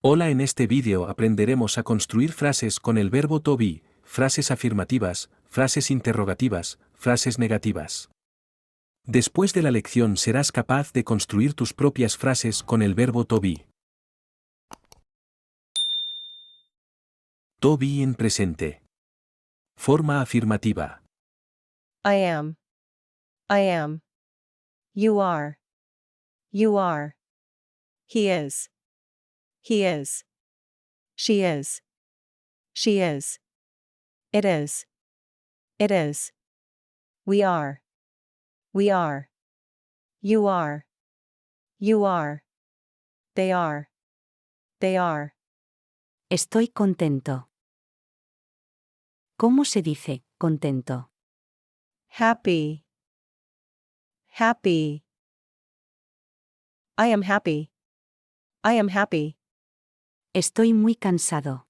Hola, en este vídeo aprenderemos a construir frases con el verbo to be, frases afirmativas, frases interrogativas, frases negativas. Después de la lección serás capaz de construir tus propias frases con el verbo to be. To be en presente. Forma afirmativa. I am. I am. You are. You are. He is. He is. She is. She is. It is. It is. We are. We are. You are. You are. They are. They are. Estoy contento. ¿Cómo se dice contento? Happy. Happy. I am happy. I am happy. Estoy muy cansado.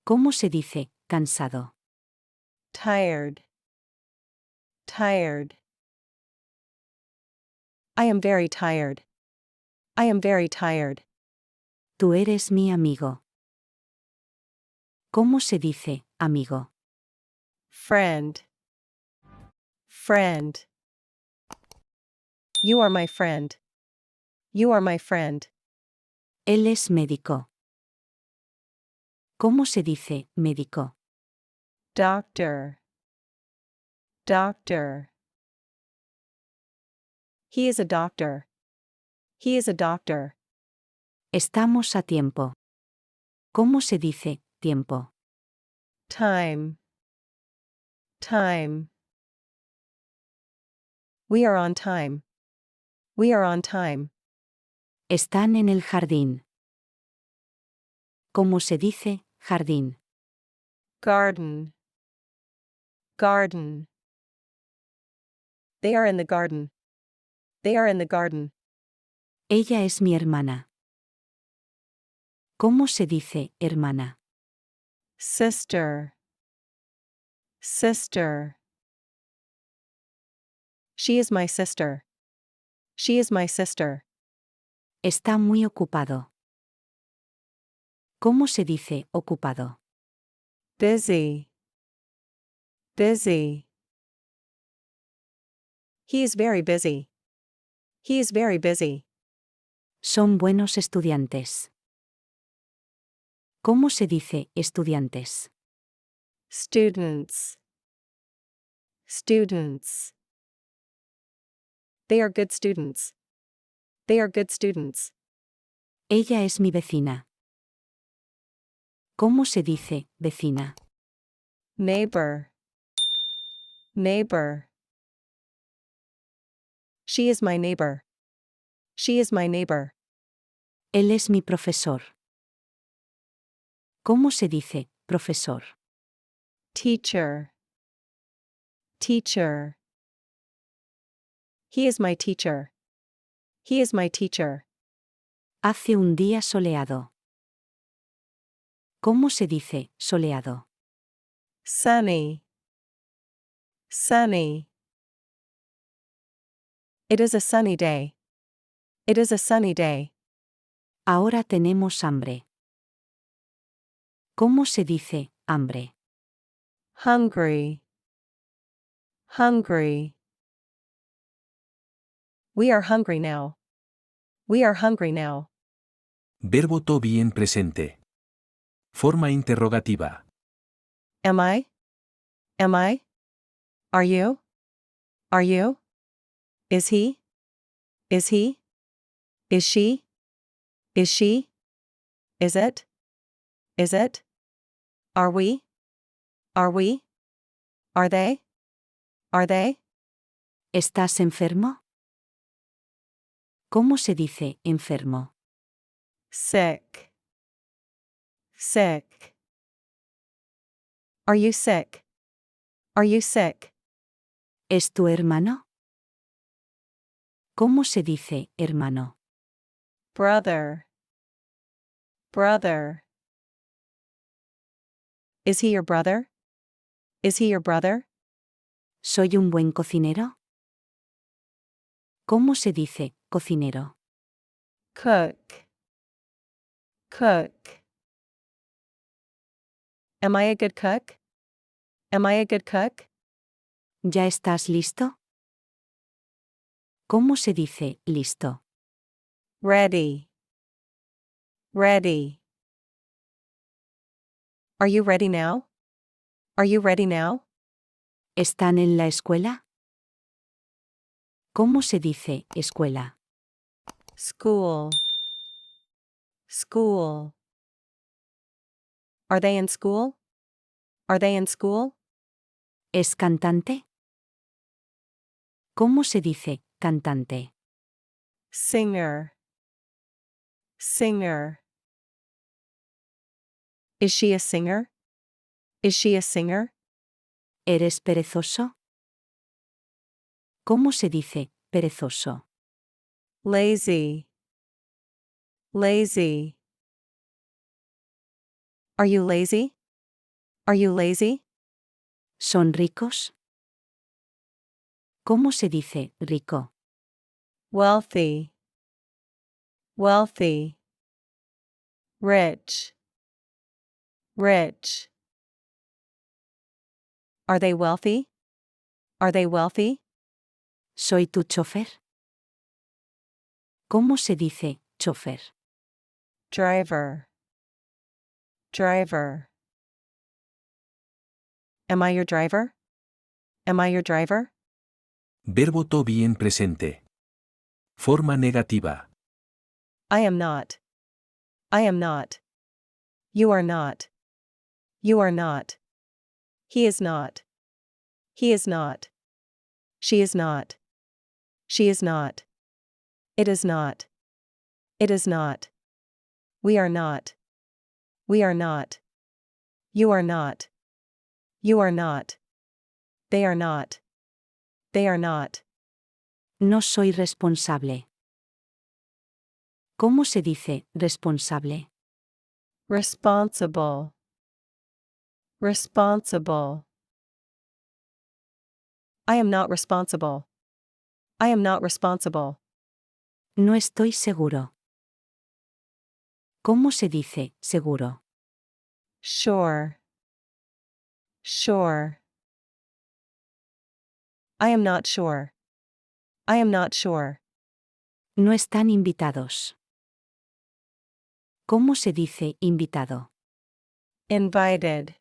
¿Cómo se dice cansado? Tired. Tired. I am very tired. I am very tired. Tú eres mi amigo. ¿Cómo se dice amigo? Friend. Friend. You are my friend. You are my friend. Él es médico. ¿Cómo se dice médico? Doctor. Doctor. He is a doctor. He is a doctor. Estamos a tiempo. ¿Cómo se dice tiempo? Time. Time. We are on time. We are on time. Están en el jardín. ¿Cómo se dice jardín? Garden. Garden. They are in the garden. They are in the garden. Ella es mi hermana. ¿Cómo se dice hermana? Sister. Sister. She is my sister. She is my sister. Está muy ocupado. ¿Cómo se dice ocupado? Busy. Busy. He is very busy. He is very busy. Son buenos estudiantes. ¿Cómo se dice estudiantes? Students. Students. They are good students. They are good students. Ella es mi vecina. ¿Cómo se dice vecina? Neighbor. Neighbor. She is my neighbor. She is my neighbor. Él es mi profesor. ¿Cómo se dice profesor? Teacher. Teacher. He is my teacher. He is my teacher. Hace un día soleado. ¿Cómo se dice soleado? Sunny. Sunny. It is a sunny day. It is a sunny day. Ahora tenemos hambre. ¿Cómo se dice hambre? Hungry. Hungry. We are hungry now. We are hungry now. Verbo to be en presente. Forma interrogativa. Am I? Am I? Are you? Are you? Is he? Is he? Is she? Is she? Is it? Is it? Are we? Are we? Are they? Are they? ¿Estás enfermo? ¿Cómo se dice enfermo? Sick. Sick. Are you sick? Are you sick? ¿Es tu hermano? ¿Cómo se dice hermano? Brother. Brother. Is he your brother? Is he your brother? ¿Soy un buen cocinero? ¿Cómo se dice cocinero? Cook. Cook. Am I a good cook? Am I a good cook? ¿Ya estás listo? ¿Cómo se dice listo? Ready. Ready. Are you ready now? Are you ready now? ¿Están en la escuela? ¿Cómo se dice escuela? School. School. Are they in school? Are they in school? ¿Es cantante? ¿Cómo se dice cantante? Singer. Singer. Is she a singer? Is she a singer? ¿Eres perezoso? ¿Cómo se dice perezoso? Lazy. Lazy. Are you lazy? Are you lazy? ¿Son ricos? ¿Cómo se dice rico? Wealthy. Wealthy. Rich. Rich. Are they wealthy? Are they wealthy? ¿Soy tu chofer? ¿Cómo se dice chofer? Driver. Driver. Am I your driver? Am I your driver? Verbo to be en presente. Forma negativa. I am not. I am not. You are not. You are not. He is not. He is not. She is not. She is not. It is not. It is not. We are not. We are not. You are not. You are not. They are not. They are not. No soy responsable. ¿Cómo se dice responsable? Responsible. Responsible. I am not responsible. I am not responsible. No estoy seguro. ¿Cómo se dice seguro? Sure. Sure. I am not sure. I am not sure. No están invitados. ¿Cómo se dice invitado? Invited.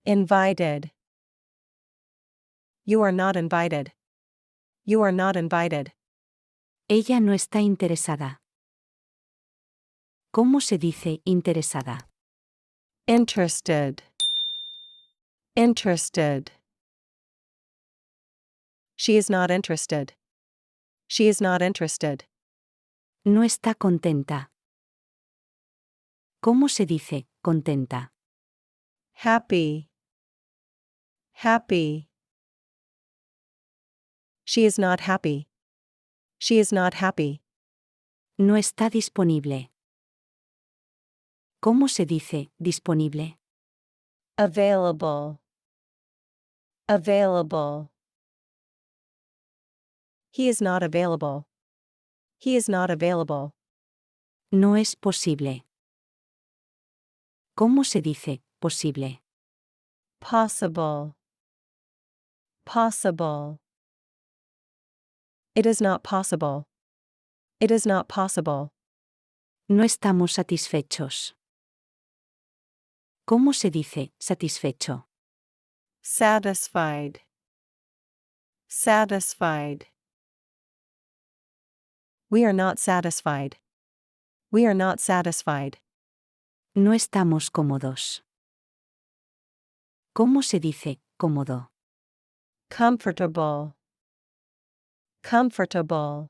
Invited. You are not invited. You are not invited. Ella no está interesada. ¿Cómo se dice interesada? Interested. Interested. She is not interested. She is not interested. No está contenta. ¿Cómo se dice contenta? Happy. Happy. She is not happy. She is not happy. No está disponible. ¿Cómo se dice disponible? Available. Available. He is not available. He is not available. No es posible. ¿Cómo se dice posible? Possible. Possible. It is not possible. It is not possible. No estamos satisfechos. ¿Cómo se dice satisfecho? Satisfied. Satisfied. We are not satisfied. We are not satisfied. No estamos cómodos. ¿Cómo se dice cómodo? Comfortable. Comfortable.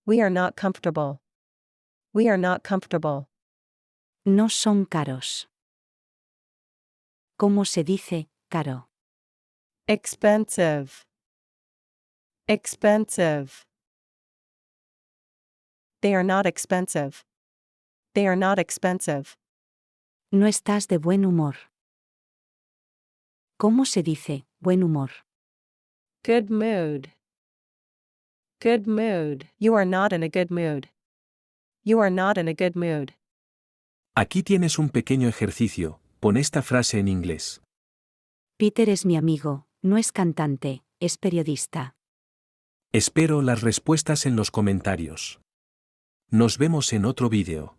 We are not comfortable. We are not comfortable. No son caros. ¿Cómo se dice caro? Expensive. Expensive. They are not expensive. They are not expensive. No estás de buen humor. ¿Cómo se dice buen humor? Good mood. Good mood. You are not in a good mood. You are not in a good mood. Aquí tienes un pequeño ejercicio, pon esta frase en inglés. Peter es mi amigo, no es cantante, es periodista. Espero las respuestas en los comentarios. Nos vemos en otro vídeo.